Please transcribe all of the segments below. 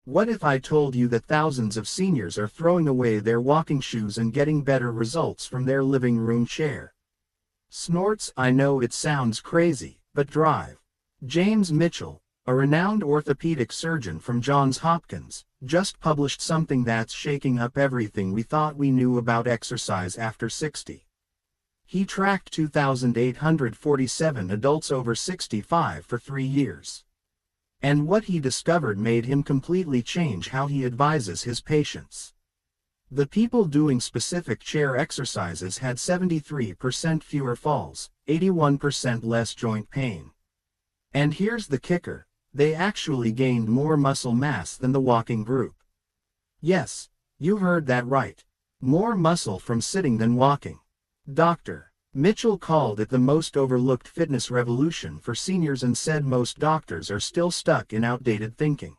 What if I told you that thousands of seniors are throwing away their walking shoes and getting better results from their living room chair? Snorts. I know it sounds crazy, but drive. James Mitchell, a renowned orthopedic surgeon from Johns Hopkins, just published something that's shaking up everything we thought we knew about exercise after 60. He tracked 2,847 adults over 65 for 3 years. And what he discovered made him completely change how he advises his patients. The people doing specific chair exercises had 73% fewer falls, 81% less joint pain. And here's the kicker, they actually gained more muscle mass than the walking group. Yes, you heard that right. More muscle from sitting than walking. Dr. Mitchell called it the most overlooked fitness revolution for seniors and said most doctors are still stuck in outdated thinking.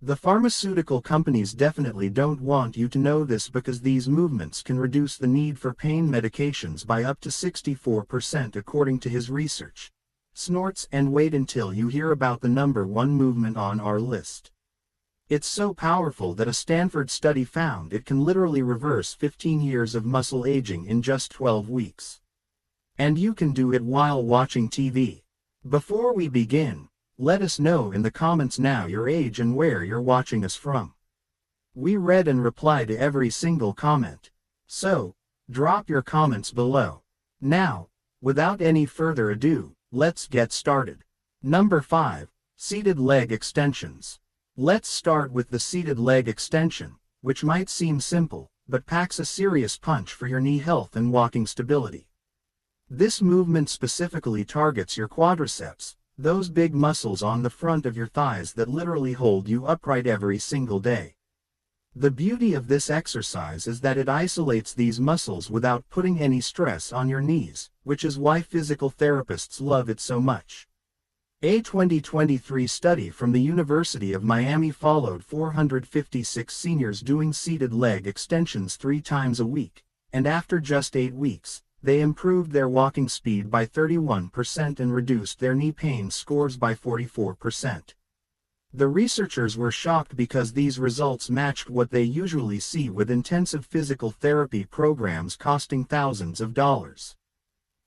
The pharmaceutical companies definitely don't want you to know this because these movements can reduce the need for pain medications by up to 64% according to his research. Snorts. And wait until you hear about the #1 movement on our list. It's so powerful that a Stanford study found it can literally reverse 15 years of muscle aging in just 12 weeks. And you can do it while watching TV. Before we begin, let us know in the comments now your age and where you're watching us from. We read and reply to every single comment. So, drop your comments below. Now, without any further ado, let's get started. Number 5. Seated leg extensions. Let's start with the seated leg extension, which might seem simple, but packs a serious punch for your knee health and walking stability. This movement specifically targets your quadriceps, those big muscles on the front of your thighs that literally hold you upright every single day. The beauty of this exercise is that it isolates these muscles without putting any stress on your knees, which is why physical therapists love it so much. A 2023 study from the University of Miami followed 456 seniors doing seated leg extensions 3 times a week, and after just 8 weeks, they improved their walking speed by 31% and reduced their knee pain scores by 44%. The researchers were shocked because these results matched what they usually see with intensive physical therapy programs costing thousands of dollars.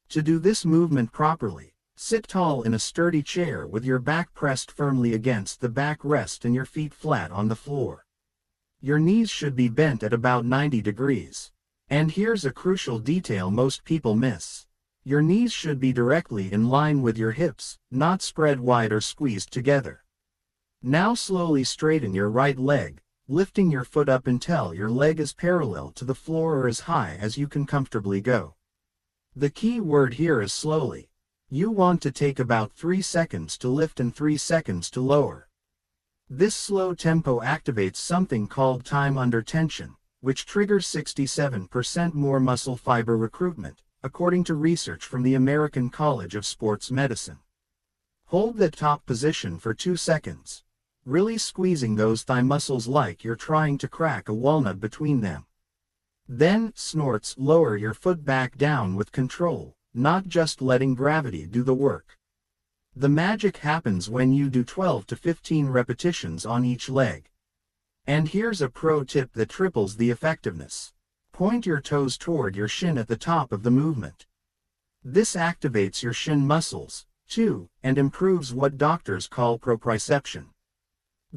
To do this movement properly, sit tall in a sturdy chair with your back pressed firmly against the backrest and your feet flat on the floor. Your knees should be bent at about 90 degrees. And here's a crucial detail most people miss. Your knees should be directly in line with your hips, not spread wide or squeezed together. Now slowly straighten your right leg, lifting your foot up until your leg is parallel to the floor or as high as you can comfortably go. The key word here is slowly. You want to take about 3 seconds to lift and 3 seconds to lower. This slow tempo activates something called time under tension, which triggers 67% more muscle fiber recruitment, according to research from the American College of Sports Medicine. Hold the top position for 2 seconds, really squeezing those thigh muscles like you're trying to crack a walnut between them. Then, snorts, lower your foot back down with control, not just letting gravity do the work. The magic happens when you do 12 to 15 repetitions on each leg. And here's a pro tip that triples the effectiveness. Point your toes toward your shin at the top of the movement. This activates your shin muscles, too, and improves what doctors call proprioception.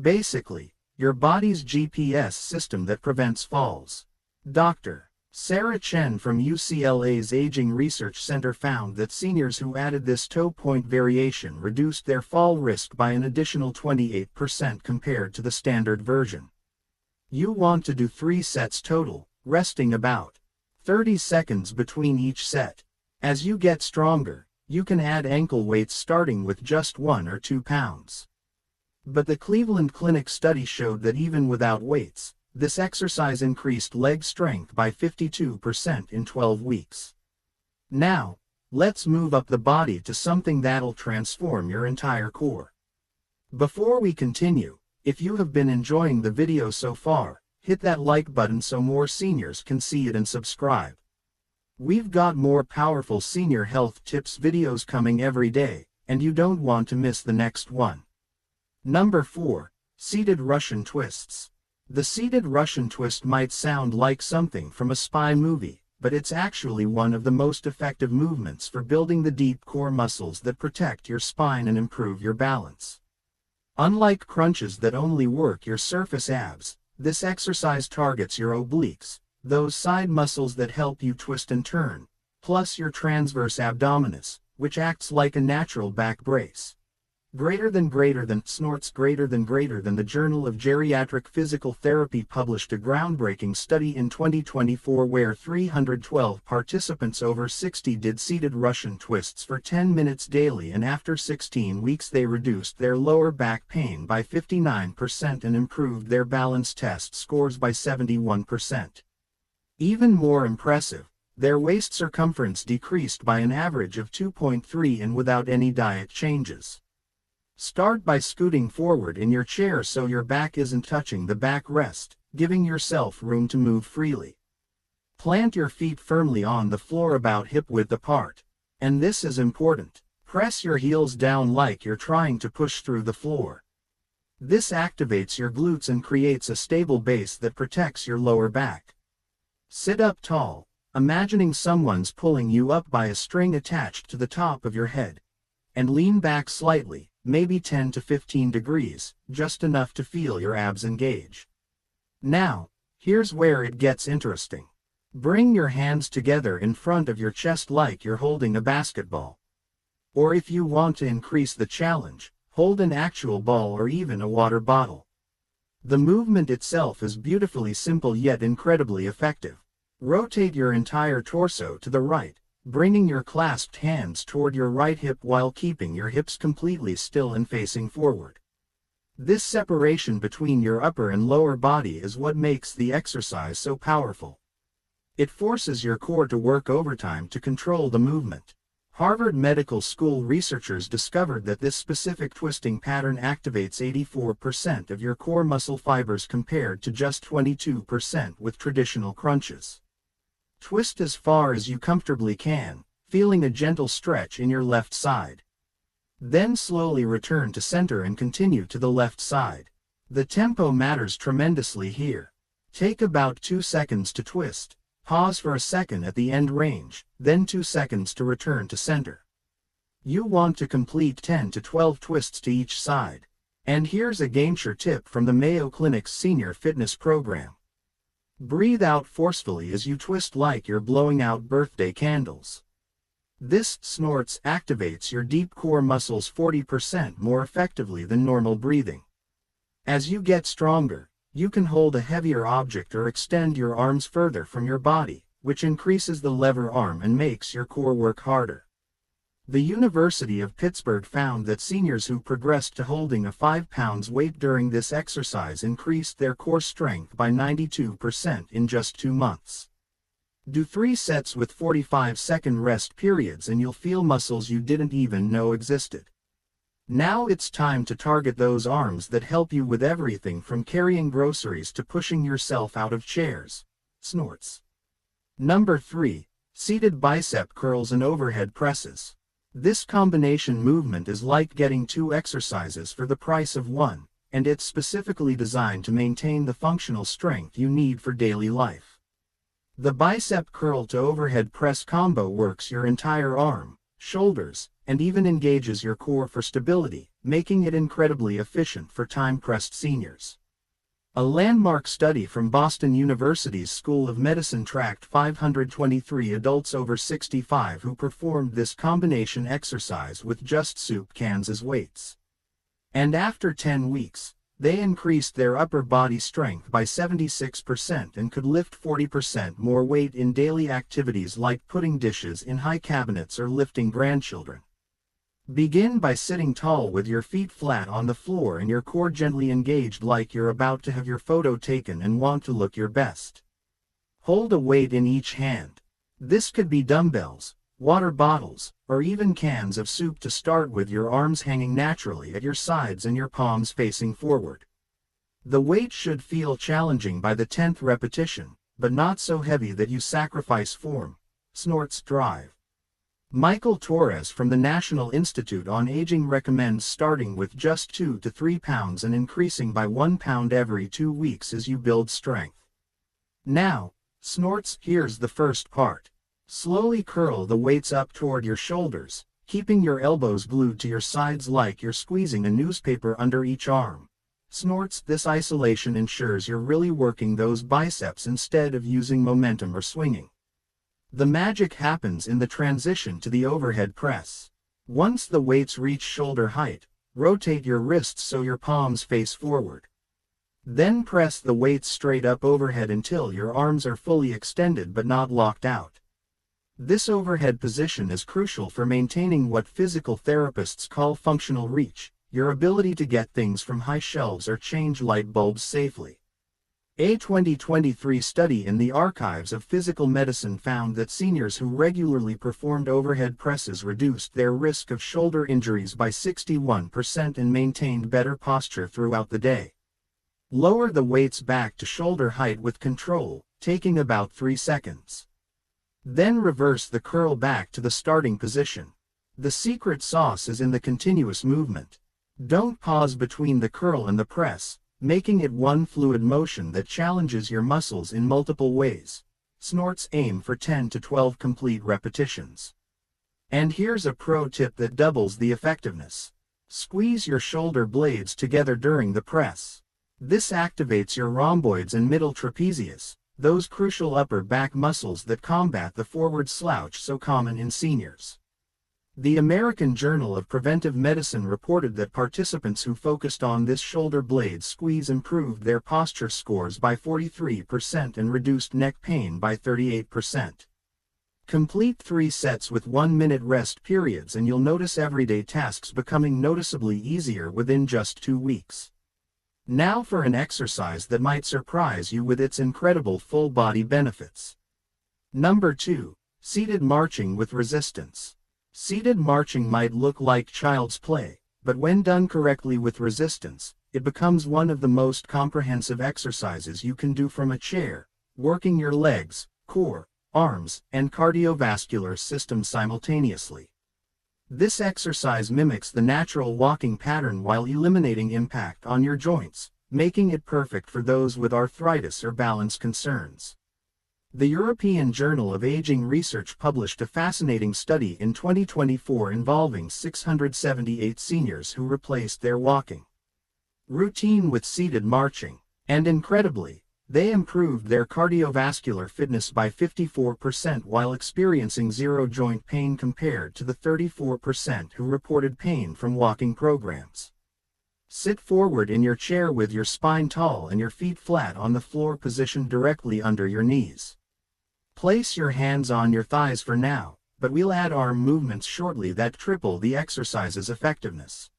Basically, your body's GPS system that prevents falls. Dr. Sarah Chen from UCLA's Aging Research Center found that seniors who added this toe point variation reduced their fall risk by an additional 28% compared to the standard version. You want to do 3 sets total, resting about 30 seconds between each set. As you get stronger, you can add ankle weights starting with just 1 or 2 pounds. But the Cleveland Clinic study showed that even without weights, this exercise increased leg strength by 52% in 12 weeks. Now, let's move up the body to something that'll transform your entire core. Before we continue, if you have been enjoying the video so far, hit that like button so more seniors can see it and subscribe. We've got more powerful senior health tips videos coming every day, and you don't want to miss the next one. Number 4. Seated Russian twists. The seated Russian twist might sound like something from a spy movie, but it's actually one of the most effective movements for building the deep core muscles that protect your spine and improve your balance. Unlike crunches that only work your surface abs, this exercise targets your obliques, those side muscles that help you twist and turn, plus your transverse abdominis, which acts like a natural back brace. Greater than snorts greater than the Journal of Geriatric Physical Therapy published a groundbreaking study in 2024 where 312 participants over 60 did seated Russian twists for 10 minutes daily, and after 16 weeks they reduced their lower back pain by 59% and improved their balance test scores by 71%. Even more impressive, their waist circumference decreased by an average of 2.3 and without any diet changes. Start by scooting forward in your chair so your back isn't touching the backrest, giving yourself room to move freely. Plant your feet firmly on the floor about hip-width apart. And this is important. Press your heels down like you're trying to push through the floor. This activates your glutes and creates a stable base that protects your lower back. Sit up tall, imagining someone's pulling you up by a string attached to the top of your head. And lean back slightly, maybe 10 to 15 degrees, just enough to feel your abs engage. Now, here's where it gets interesting. Bring your hands together in front of your chest like you're holding a basketball. Or if you want to increase the challenge, hold an actual ball or even a water bottle. The movement itself is beautifully simple yet incredibly effective. Rotate your entire torso to the right, bringing your clasped hands toward your right hip while keeping your hips completely still and facing forward. This separation between your upper and lower body is what makes the exercise so powerful. It forces your core to work overtime to control the movement. Harvard Medical School researchers discovered that this specific twisting pattern activates 84% of your core muscle fibers compared to just 22% with traditional crunches. Twist as far as you comfortably can, feeling a gentle stretch in your left side. Then slowly return to center and continue to the left side. The tempo matters tremendously here. Take about 2 seconds to twist, pause for a second at the end range, then 2 seconds to return to center. You want to complete 10 to 12 twists to each side. And here's a game-changer tip from the Mayo Clinic's Senior Fitness Program. Breathe out forcefully as you twist like you're blowing out birthday candles. This snorts activates your deep core muscles 40% more effectively than normal breathing. As you get stronger, you can hold a heavier object or extend your arms further from your body, which increases the lever arm and makes your core work harder. The University of Pittsburgh found that seniors who progressed to holding a 5 pounds weight during this exercise increased their core strength by 92% in just 2 months. Do 3 sets with 45-second rest periods and you'll feel muscles you didn't even know existed. Now it's time to target those arms that help you with everything from carrying groceries to pushing yourself out of chairs. Snorts. Number 3. Seated bicep curls and overhead presses. This combination movement is like getting 2 exercises for the price of 1, and it's specifically designed to maintain the functional strength you need for daily life. The bicep curl to overhead press combo works your entire arm, shoulders, and even engages your core for stability, making it incredibly efficient for time-pressed seniors. A landmark study from Boston University's School of Medicine tracked 523 adults over 65 who performed this combination exercise with just soup cans as weights. And after 10 weeks, they increased their upper body strength by 76% and could lift 40% more weight in daily activities like putting dishes in high cabinets or lifting grandchildren. Begin by sitting tall with your feet flat on the floor and your core gently engaged like you're about to have your photo taken and want to look your best. Hold a weight in each hand. This could be dumbbells, water bottles, or even cans of soup to start with, your arms hanging naturally at your sides and your palms facing forward. The weight should feel challenging by the 10th repetition, but not so heavy that you sacrifice form. Snorts drive. Michael Torres from the National Institute on Aging recommends starting with just 2 to 3 pounds and increasing by 1 pound every 2 weeks as you build strength. Now, snorts, here's the first part. Slowly curl the weights up toward your shoulders, keeping your elbows glued to your sides like you're squeezing a newspaper under each arm. Snorts, this isolation ensures you're really working those biceps instead of using momentum or swinging. The magic happens in the transition to the overhead press. Once the weights reach shoulder height, rotate your wrists so your palms face forward. Then press the weights straight up overhead until your arms are fully extended but not locked out. This overhead position is crucial for maintaining what physical therapists call functional reach, your ability to get things from high shelves or change light bulbs safely. A 2023 study in the Archives of Physical Medicine found that seniors who regularly performed overhead presses reduced their risk of shoulder injuries by 61% and maintained better posture throughout the day. Lower the weights back to shoulder height with control, taking about 3 seconds. Then reverse the curl back to the starting position. The secret sauce is in the continuous movement. Don't pause between the curl and the press, making it one fluid motion that challenges your muscles in multiple ways. Snorts, aim for 10 to 12 complete repetitions. And here's a pro tip that doubles the effectiveness. Squeeze your shoulder blades together during the press. This activates your rhomboids and middle trapezius, those crucial upper back muscles that combat the forward slouch so common in seniors. The American Journal of Preventive Medicine reported that participants who focused on this shoulder blade squeeze improved their posture scores by 43% and reduced neck pain by 38%. Complete 3 sets with 1-minute rest periods and you'll notice everyday tasks becoming noticeably easier within just 2 weeks. Now for an exercise that might surprise you with its incredible full body benefits. Number 2. Seated marching with resistance. Seated marching might look like child's play, but when done correctly with resistance, it becomes one of the most comprehensive exercises you can do from a chair, working your legs, core, arms, and cardiovascular system simultaneously. This exercise mimics the natural walking pattern while eliminating impact on your joints, making it perfect for those with arthritis or balance concerns. The European Journal of Aging Research published a fascinating study in 2024 involving 678 seniors who replaced their walking routine with seated marching, and incredibly, they improved their cardiovascular fitness by 54% while experiencing zero joint pain compared to the 34% who reported pain from walking programs. Sit forward in your chair with your spine tall and your feet flat on the floor positioned directly under your knees. Place your hands on your thighs for now, but we'll add arm movements shortly that triple the exercise's effectiveness.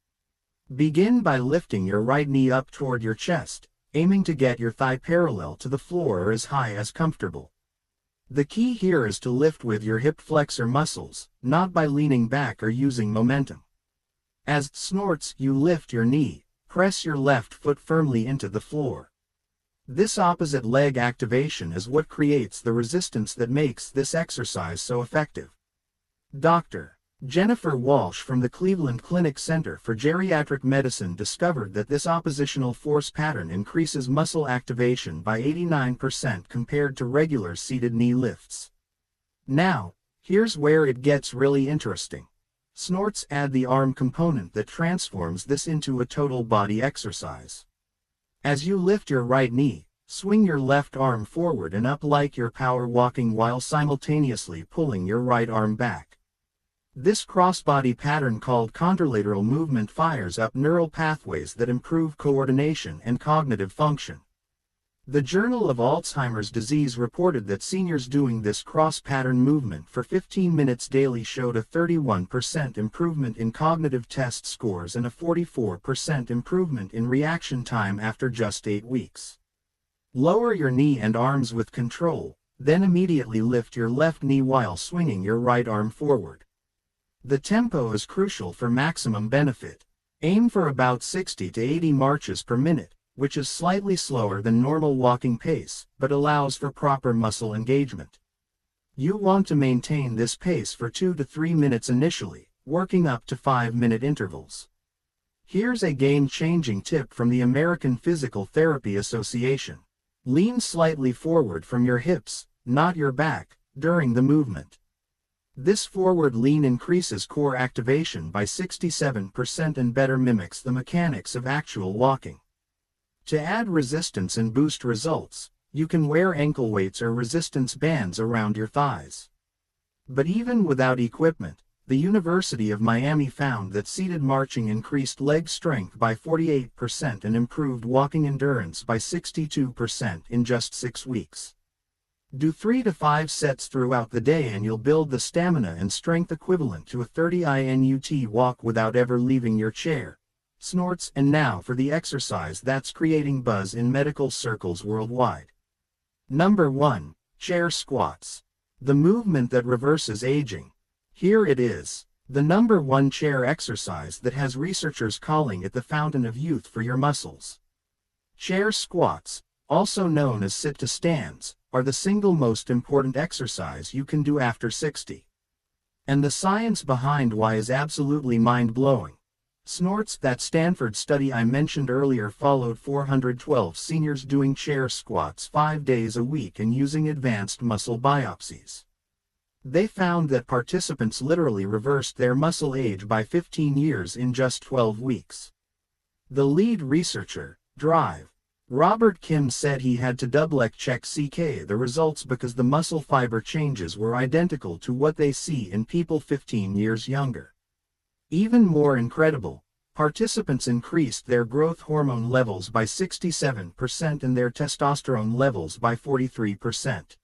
Begin by lifting your right knee up toward your chest, aiming to get your thigh parallel to the floor or as high as comfortable. The key here is to lift with your hip flexor muscles, not by leaning back or using momentum. As snorts, you lift your knee, press your left foot firmly into the floor. This opposite leg activation is what creates the resistance that makes this exercise so effective. Dr. Jennifer Walsh from the Cleveland Clinic Center for Geriatric Medicine discovered that this oppositional force pattern increases muscle activation by 89% compared to regular seated knee lifts. Now, here's where it gets really interesting. Snorts add the arm component that transforms this into a total body exercise. As you lift your right knee, swing your left arm forward and up like you're power walking while simultaneously pulling your right arm back. This crossbody pattern called contralateral movement fires up neural pathways that improve coordination and cognitive function. The Journal of Alzheimer's Disease reported that seniors doing this cross-pattern movement for 15 minutes daily showed a 31% improvement in cognitive test scores and a 44% improvement in reaction time after just 8 weeks. Lower your knee and arms with control, then immediately lift your left knee while swinging your right arm forward. The tempo is crucial for maximum benefit. Aim for about 60 to 80 marches per minute, which is slightly slower than normal walking pace, but allows for proper muscle engagement. You want to maintain this pace for 2 to 3 minutes initially, working up to 5-minute intervals. Here's a game-changing tip from the American Physical Therapy Association. Lean slightly forward from your hips, not your back, during the movement. This forward lean increases core activation by 67% and better mimics the mechanics of actual walking. To add resistance and boost results, you can wear ankle weights or resistance bands around your thighs. But even without equipment, the University of Miami found that seated marching increased leg strength by 48% and improved walking endurance by 62% in just 6 weeks. Do 3 to 5 sets throughout the day and you'll build the stamina and strength equivalent to a 30-minute walk without ever leaving your chair. Snorts. And now for the exercise that's creating buzz in medical circles worldwide. Number 1. Chair squats. The movement that reverses aging. Here it is, the number 1 chair exercise that has researchers calling it the fountain of youth for your muscles. Chair squats, also known as sit-to-stands, are the single most important exercise you can do after 60. And the science behind why is absolutely mind-blowing. Snorts. That Stanford study I mentioned earlier followed 412 seniors doing chair squats 5 days a week and using advanced muscle biopsies. They found that participants literally reversed their muscle age by 15 years in just 12 weeks. The lead researcher, Drive, Robert Kim, said he had to double-check the results because the muscle fiber changes were identical to what they see in people 15 years younger. Even more incredible, participants increased their growth hormone levels by 67% and their testosterone levels by 43%.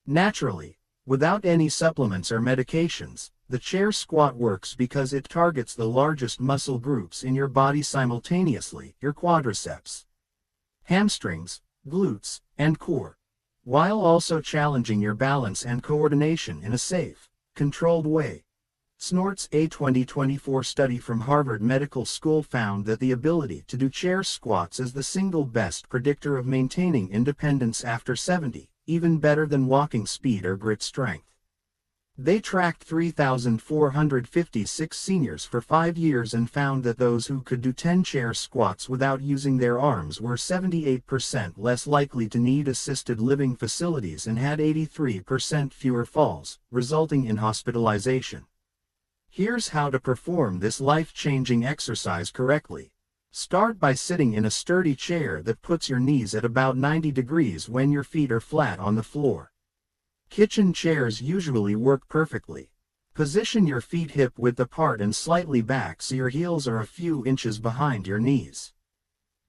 Naturally, without any supplements or medications, the chair squat works because it targets the largest muscle groups in your body simultaneously, your quadriceps, hamstrings, glutes, and core, while also challenging your balance and coordination in a safe, controlled way. Snorts. A 2024 study from Harvard Medical School found that the ability to do chair squats is the single best predictor of maintaining independence after 70, even better than walking speed or grit strength. They tracked 3,456 seniors for 5 years and found that those who could do 10 chair squats without using their arms were 78% less likely to need assisted living facilities and had 83% fewer falls, resulting in hospitalization. Here's how to perform this life-changing exercise correctly. Start by sitting in a sturdy chair that puts your knees at about 90 degrees when your feet are flat on the floor. Kitchen chairs usually work perfectly. Position your feet hip-width apart and slightly back so your heels are a few inches behind your knees.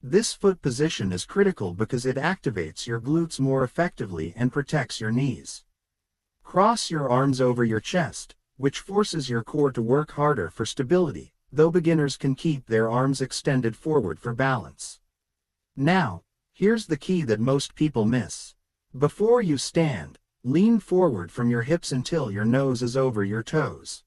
This foot position is critical because it activates your glutes more effectively and protects your knees. Cross your arms over your chest, which forces your core to work harder for stability, though beginners can keep their arms extended forward for balance. Now, here's the key that most people miss. Before you stand, lean forward from your hips until your nose is over your toes.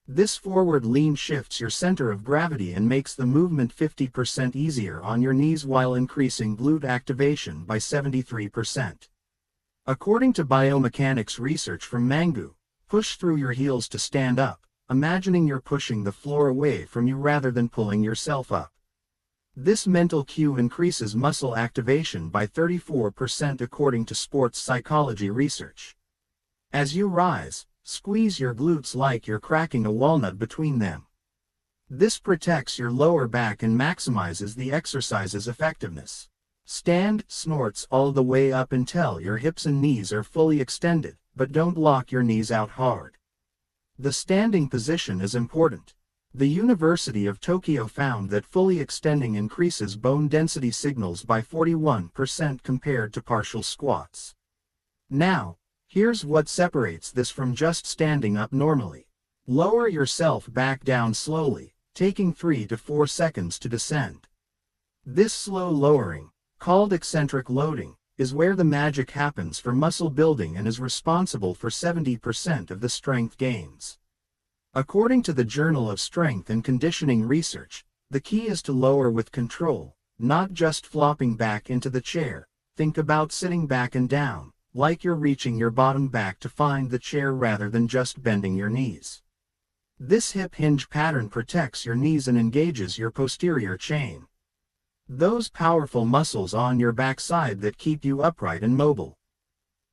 This forward lean shifts your center of gravity and makes the movement 50% easier on your knees while increasing glute activation by 73%. According to biomechanics research from Mangu, push through your heels to stand up, imagining you're pushing the floor away from you rather than pulling yourself up. This mental cue increases muscle activation by 34% according to sports psychology research. As you rise, squeeze your glutes like you're cracking a walnut between them. This protects your lower back and maximizes the exercise's effectiveness. Stand. Snorts all the way up until your hips and knees are fully extended, but don't lock your knees out hard. The standing position is important. The University of Tokyo found that fully extending increases bone density signals by 41% compared to partial squats. Now, here's what separates this from just standing up normally. Lower yourself back down slowly, taking 3 to 4 seconds to descend. This slow lowering, called eccentric loading, is where the magic happens for muscle building and is responsible for 70% of the strength gains. According to the Journal of Strength and Conditioning Research, the key is to lower with control, not just flopping back into the chair. Think about sitting back and down, like you're reaching your bottom back to find the chair rather than just bending your knees. This hip hinge pattern protects your knees and engages your posterior chain, those powerful muscles on your backside that keep you upright and mobile.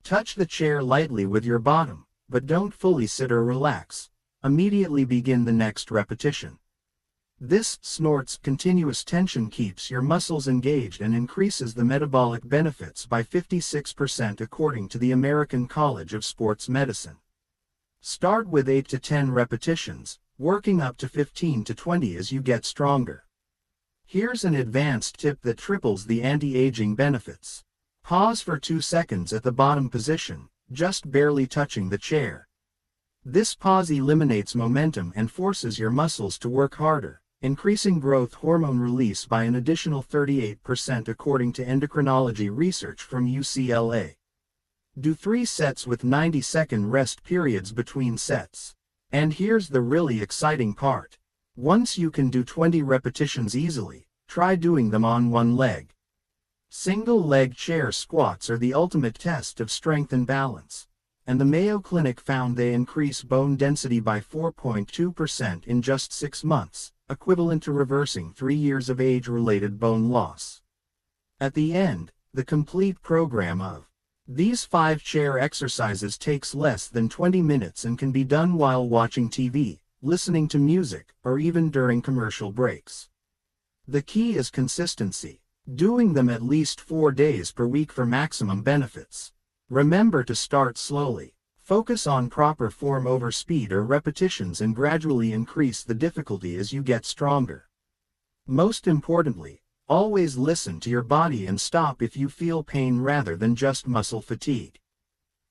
Touch the chair lightly with your bottom, but don't fully sit or relax. Immediately begin the next repetition. This snorts continuous tension keeps your muscles engaged and increases the metabolic benefits by 56% according to the American College of Sports Medicine. Start with 8 to 10 repetitions, working up to 15 to 20 as you get stronger. Here's an advanced tip that triples the anti-aging benefits. Pause for 2 seconds at the bottom position, just barely touching the chair. This pause eliminates momentum and forces your muscles to work harder, increasing growth hormone release by an additional 38% according to endocrinology research from UCLA. Do 3 sets with 90-second rest periods between sets. And here's the really exciting part. Once you can do 20 repetitions easily, try doing them on one leg. Single leg chair squats are the ultimate test of strength and balance, and the Mayo Clinic found they increase bone density by 4.2% in just 6 months, equivalent to reversing 3 years of age-related bone loss. At the end, the complete program of these 5 chair exercises takes less than 20 minutes and can be done while watching TV, listening to music, or even during commercial breaks. The key is consistency, doing them at least 4 days per week for maximum benefits. Remember to start slowly. Focus on proper form over speed or repetitions and gradually increase the difficulty as you get stronger. Most importantly, always listen to your body and stop if you feel pain rather than just muscle fatigue.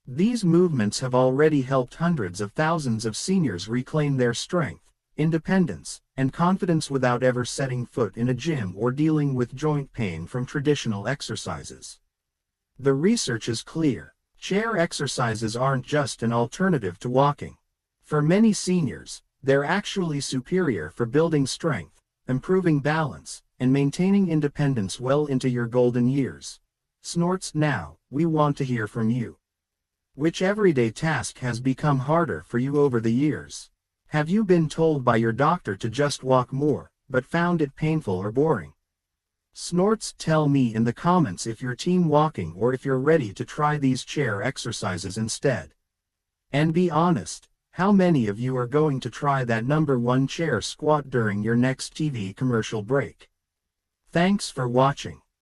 These movements have already helped hundreds of thousands of seniors reclaim their strength, independence, and confidence without ever setting foot in a gym or dealing with joint pain from traditional exercises. The research is clear. Chair exercises aren't just an alternative to walking. For many seniors, they're actually superior for building strength, improving balance, and maintaining independence well into your golden years. Snorts, now, we want to hear from you. Which everyday task has become harder for you over the years? Have you been told by your doctor to just walk more, but found it painful or boring? Snorts, tell me in the comments if you're team walking or if you're ready to try these chair exercises instead. And be honest, how many of you are going to try that #1 chair squat during your next TV commercial break? Thanks for watching.